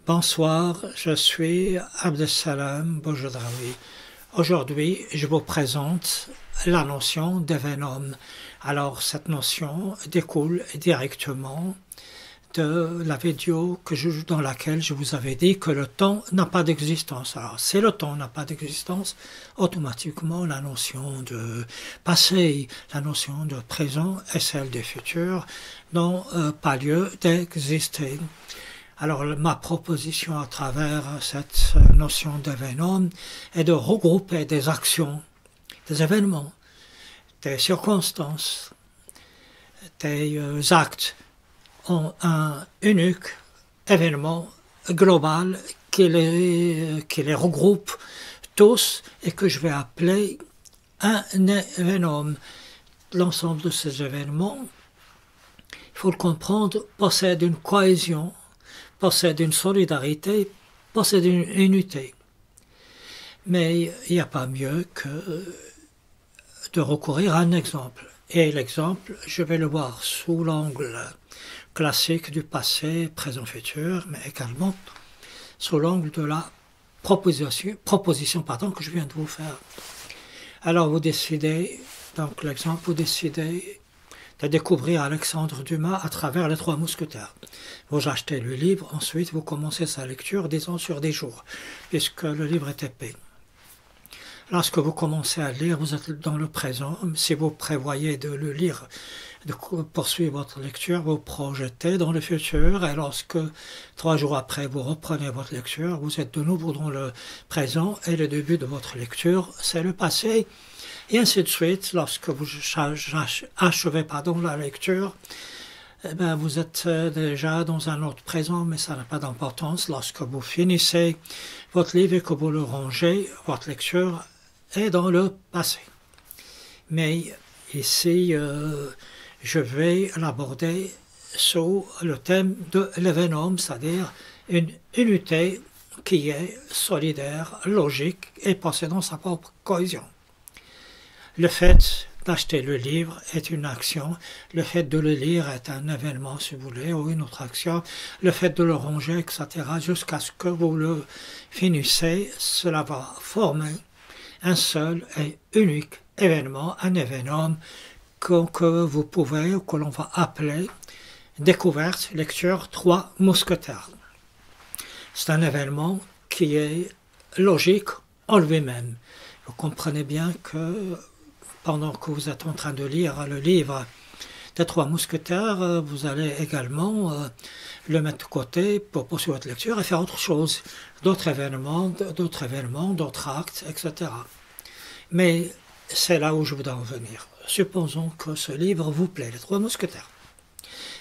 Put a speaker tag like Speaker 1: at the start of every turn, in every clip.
Speaker 1: Bonsoir, je suis Abdesalam Boujedraoui. Aujourd'hui, je vous présente la notion d'événement. Alors, cette notion découle directement de la vidéo dans laquelle je vous avais dit que le temps n'a pas d'existence. Alors, si le temps n'a pas d'existence, automatiquement la notion de passé, la notion de présent et celle du futur n'ont pas lieu d'exister. Alors, ma proposition à travers cette notion d'événement est de regrouper des actions, des événements, des circonstances, des actes en un unique événement global qui les regroupe tous et que je vais appeler un événement. L'ensemble de ces événements, il faut le comprendre, possède une cohésion, possède une solidarité, possède une unité. Mais il n'y a pas mieux que de recourir à un exemple. Et l'exemple, je vais le voir sous l'angle classique du passé, présent, futur, mais également sous l'angle de la proposition que je viens de vous faire. Alors vous décidez, donc l'exemple, vous décidez de découvrir Alexandre Dumas à travers les Trois Mousquetaires. Vous achetez le livre, ensuite vous commencez sa lecture, disons sur 10 jours, puisque le livre est épais. Lorsque vous commencez à lire, vous êtes dans le présent. Si vous prévoyez de le lire, de poursuivre votre lecture, vous projetez dans le futur, et lorsque 3 jours après vous reprenez votre lecture, vous êtes de nouveau dans le présent, et le début de votre lecture, c'est le passé. Et ainsi de suite, lorsque vous achevez la lecture, eh bien, vous êtes déjà dans un autre présent, mais ça n'a pas d'importance. Lorsque vous finissez votre livre et que vous le rangez, votre lecture est dans le passé. Mais ici, je vais l'aborder sous le thème de l'événement, c'est-à-dire une unité qui est solidaire, logique et possédant sa propre cohésion. Le fait d'acheter le livre est une action, le fait de le lire est un événement, si vous voulez, ou une autre action, le fait de le ranger, etc., jusqu'à ce que vous le finissez, cela va former un seul et unique événement, un événement que vous pouvez, ou que l'on va appeler découverte, lecture, Trois Mousquetaires. C'est un événement qui est logique en lui-même. Vous comprenez bien que pendant que vous êtes en train de lire le livre des Trois Mousquetaires, vous allez également le mettre de côté pour poursuivre votre lecture et faire autre chose, d'autres événements, d'autres actes, etc. Mais c'est là où je voudrais en venir. Supposons que ce livre vous plaît, les Trois Mousquetaires,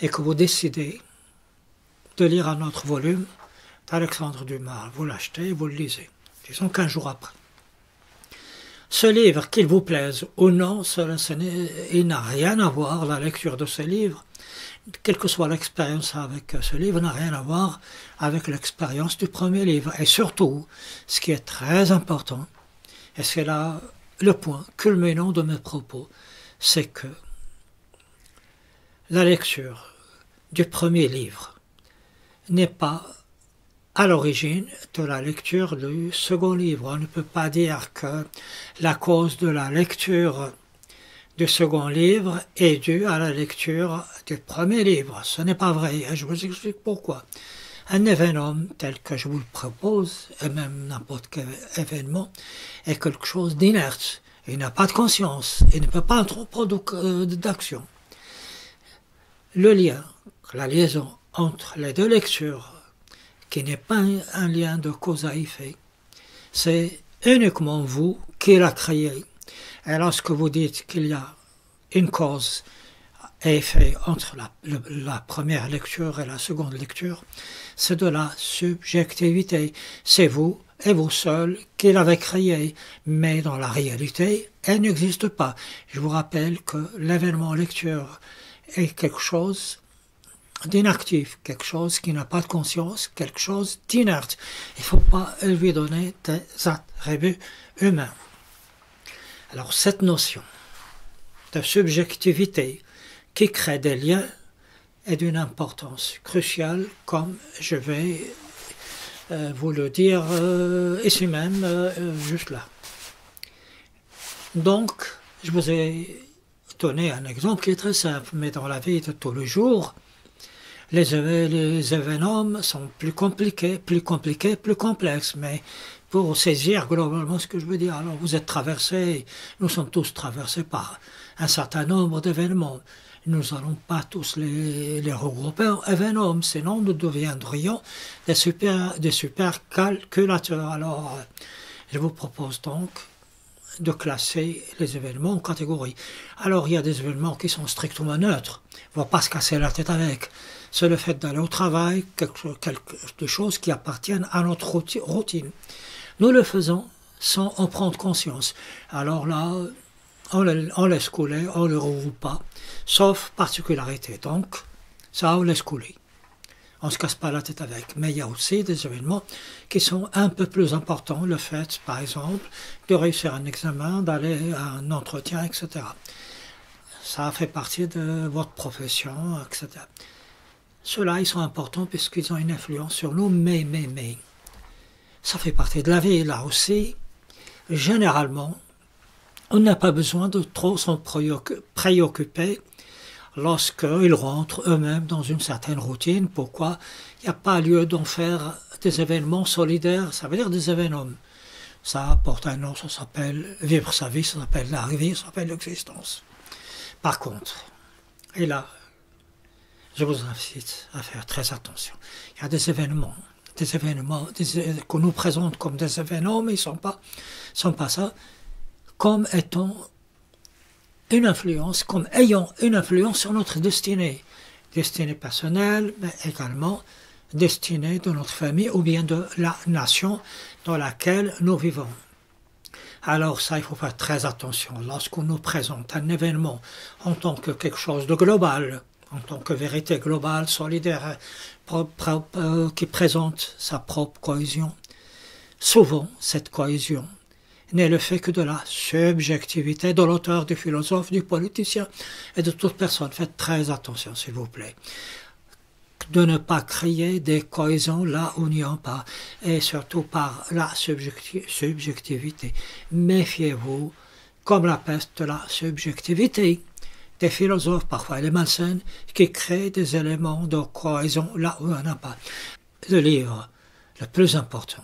Speaker 1: et que vous décidez de lire un autre volume d'Alexandre Dumas. Vous l'achetez, vous le lisez, disons 15 jours après. Ce livre, qu'il vous plaise ou non, il n'a rien à voir, la lecture de ce livre, quelle que soit l'expérience avec ce livre, n'a rien à voir avec l'expérience du premier livre. Et surtout, ce qui est très important, et c'est là le point culminant de mes propos, c'est que la lecture du premier livre n'est pas à l'origine de la lecture du second livre. On ne peut pas dire que la cause de la lecture du second livre est due à la lecture du premier livre. Ce n'est pas vrai, et je vous explique pourquoi. Un événement tel que je vous le propose, et même n'importe quel événement, est quelque chose d'inerte. Il n'a pas de conscience, il ne peut pas entreprendre d'action. Le lien, la liaison entre les deux lectures, qui n'est pas un lien de cause à effet, c'est uniquement vous qui l'a créé. Et lorsque vous dites qu'il y a une cause et effet entre la première lecture et la seconde lecture, c'est de la subjectivité. C'est vous et vous seul qui l'avez créé, mais dans la réalité, elle n'existe pas. Je vous rappelle que l'événement lecture est quelque chose d'inactif, quelque chose qui n'a pas de conscience, quelque chose d'inerte. Il ne faut pas lui donner des attributs humains. Alors cette notion de subjectivité qui crée des liens est d'une importance cruciale, comme je vais vous le dire ici même, juste là. Donc, je vous ai donné un exemple qui est très simple, mais dans la vie de tous les jours, les événements sont plus compliqués, plus complexes, mais pour saisir globalement ce que je veux dire, alors vous êtes traversés, nous sommes tous traversés par un certain nombre d'événements. Nous n'allons pas tous les regrouper en événements, sinon nous deviendrions des super calculateurs. Alors, je vous propose donc de classer les événements en catégories. Alors, il y a des événements qui sont strictement neutres, on ne va pas se casser la tête avec. C'est le fait d'aller au travail, quelque chose qui appartiennent à notre routine. Nous le faisons sans en prendre conscience. Alors là, on laisse couler, on ne le regroupe pas, sauf particularité. Donc, ça, on laisse couler. On ne se casse pas la tête avec. Mais il y a aussi des événements qui sont un peu plus importants. Le fait, par exemple, de réussir un examen, d'aller à un entretien, etc. Ça fait partie de votre profession, etc. Ceux-là, ils sont importants puisqu'ils ont une influence sur nous, mais, ça fait partie de la vie. Là aussi, généralement, on n'a pas besoin de trop s'en préoccuper lorsqu'ils rentrent eux-mêmes dans une certaine routine. Pourquoi? Il n'y a pas lieu d'en faire des événements solidaires, ça veut dire des événements. Ça porte un nom, ça s'appelle vivre sa vie, ça s'appelle la vie, ça s'appelle l'existence. Par contre, et là, je vous invite à faire très attention. Il y a des événements qu'on nous présente comme des événements, mais ils ne sont pas ça, comme étant une influence, comme ayant une influence sur notre destinée. Destinée personnelle, mais également destinée de notre famille ou bien de la nation dans laquelle nous vivons. Alors ça, il faut faire très attention. Lorsqu'on nous présente un événement en tant que quelque chose de global, en tant que vérité globale, solidaire, qui présente sa propre cohésion, souvent cette cohésion n'est le fait que de la subjectivité de l'auteur, du philosophe, du politicien et de toute personne. Faites très attention, s'il vous plaît, de ne pas créer des cohésions là où il n'y en a pas, et surtout par la subjectivité. Méfiez-vous, comme la peste, de la subjectivité des philosophes, parfois les malsaines, qui créent des éléments de cohésion là où il n'y en a pas. Le livre le plus important,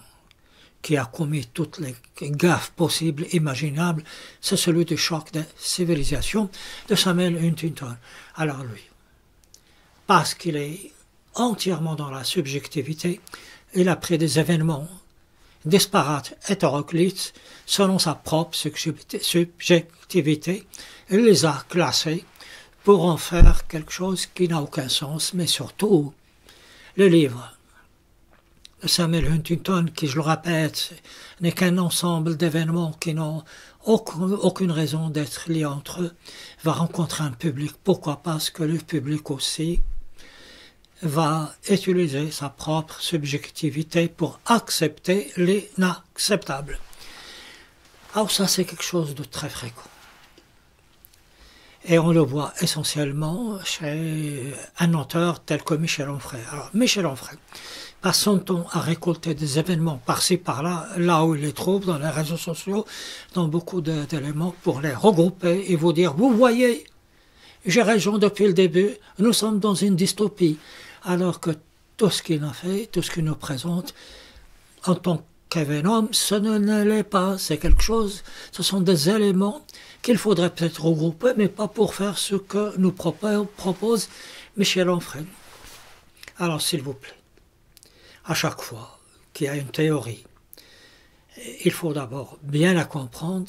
Speaker 1: qui a commis toutes les gaffes possibles, imaginables, c'est celui du choc des civilisations de Samuel Huntington. Alors lui, parce qu'il est entièrement dans la subjectivité, il a pris des événements disparates, hétéroclites, selon sa propre subjectivité, il les a classés pour en faire quelque chose qui n'a aucun sens, mais surtout, le livre Samuel Huntington, qui, je le répète, n'est qu'un ensemble d'événements qui n'ont aucune raison d'être liés entre eux, va rencontrer un public. Pourquoi? Parce que le public aussi va utiliser sa propre subjectivité pour accepter l'inacceptable. Alors ça, c'est quelque chose de très fréquent. Et on le voit essentiellement chez un auteur tel que Michel Onfray. Alors, Michel Onfray passe son temps à récolter des événements par-ci, par-là, là où il les trouve, dans les réseaux sociaux, dans beaucoup d'éléments, pour les regrouper et vous dire, vous voyez, j'ai raison depuis le début, nous sommes dans une dystopie. Alors que tout ce qu'il a fait, tout ce qu'il nous présente, en tant qu'événement, ce ne l'est pas. C'est quelque chose, ce sont des éléments qu'il faudrait peut-être regrouper, mais pas pour faire ce que nous propose Michel Onfray. Alors, s'il vous plaît, à chaque fois qu'il y a une théorie, il faut d'abord bien la comprendre,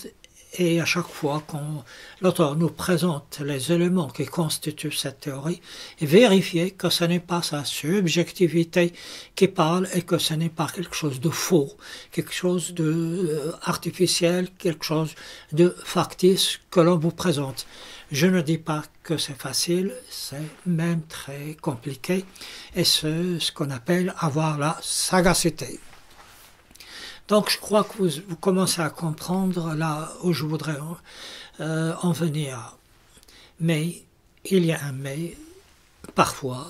Speaker 1: et à chaque fois quand l'auteur nous présente les éléments qui constituent cette théorie, vérifier que ce n'est pas sa subjectivité qui parle et que ce n'est pas quelque chose de faux, quelque chose de artificiel, quelque chose de factice que l'on vous présente. Je ne dis pas que c'est facile, c'est même très compliqué, et c'est ce qu'on appelle avoir la sagacité. Donc je crois que vous commencez à comprendre là où je voudrais en venir. Mais il y a un mais, parfois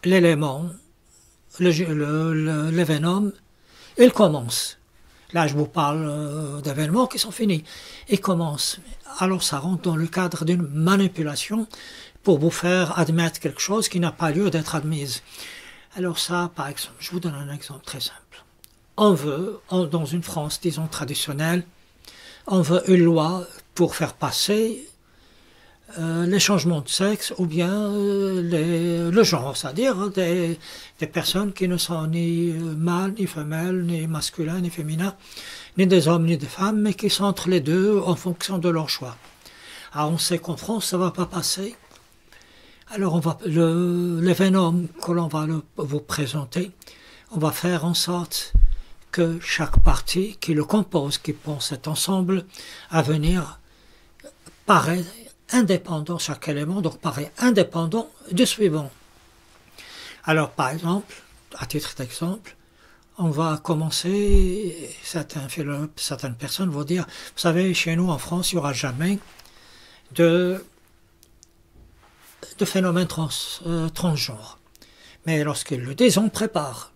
Speaker 1: l'événement Il commence. Là, je vous parle d'événements qui sont finis. Il commence. Alors, ça rentre dans le cadre d'une manipulation pour vous faire admettre quelque chose qui n'a pas lieu d'être admise. Alors ça, par exemple, je vous donne un exemple très simple. On veut, dans une France, disons, traditionnelle, on veut une loi pour faire passer les changements de sexe ou bien le genre, c'est-à-dire des personnes qui ne sont ni mâles, ni femelles, ni masculins, ni féminins, ni des hommes, ni des femmes, mais qui sont entre les deux en fonction de leur choix. Alors on sait qu'en France, ça ne va pas passer. Alors l'événement que l'on va vous présenter, on va faire en sorte que chaque partie qui le compose, qui pense cet ensemble à venir, paraît indépendant, chaque élément, donc paraît indépendant du suivant. Alors par exemple, à titre d'exemple, on va commencer, certaines personnes vont dire, vous savez, chez nous en France, il n'y aura jamais de phénomène transgenre. Mais lorsqu'ils le disent, on prépare.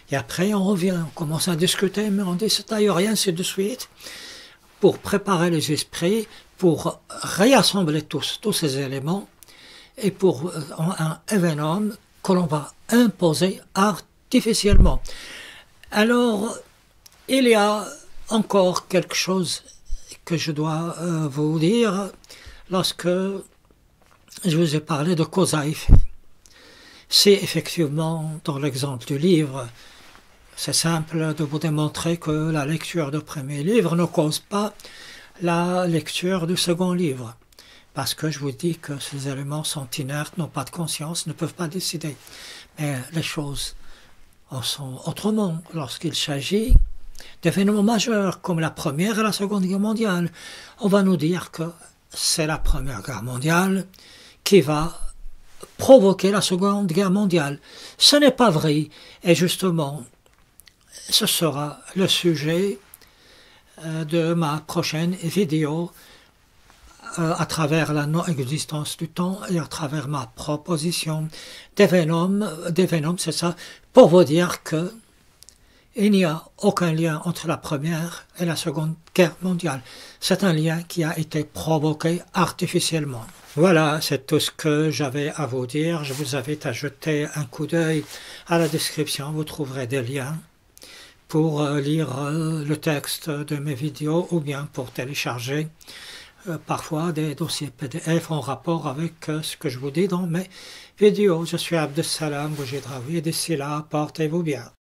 Speaker 1: Et après, on revient, on commence à discuter, mais on dit, c'est d'ailleurs rien, c'est de suite, pour préparer les esprits, pour réassembler tous ces éléments, et pour un événement que l'on va imposer artificiellement. Alors, il y a encore quelque chose que je dois vous dire lorsque je vous ai parlé de cause à effet. C'est effectivement, dans l'exemple du livre, c'est simple de vous démontrer que la lecture du premier livre ne cause pas la lecture du second livre. Parce que je vous dis que ces éléments sont inertes, n'ont pas de conscience, ne peuvent pas décider. Mais les choses en sont autrement lorsqu'il s'agit d'événements majeurs comme la Première et la Seconde Guerre mondiale. On va nous dire que c'est la Première Guerre mondiale qui va provoquer la Seconde Guerre mondiale. Ce n'est pas vrai. Et justement, ce sera le sujet de ma prochaine vidéo à travers la non-existence du temps et à travers ma proposition d'événement, c'est ça, pour vous dire que il n'y a aucun lien entre la Première et la Seconde Guerre mondiale. C'est un lien qui a été provoqué artificiellement. Voilà, c'est tout ce que j'avais à vous dire. Je vous invite à jeter un coup d'œil à la description. Vous trouverez des liens pour lire le texte de mes vidéos ou bien pour télécharger parfois des dossiers PDF en rapport avec ce que je vous dis dans mes vidéos. Je suis Abdessalam Boujidraoui et d'ici là, portez-vous bien.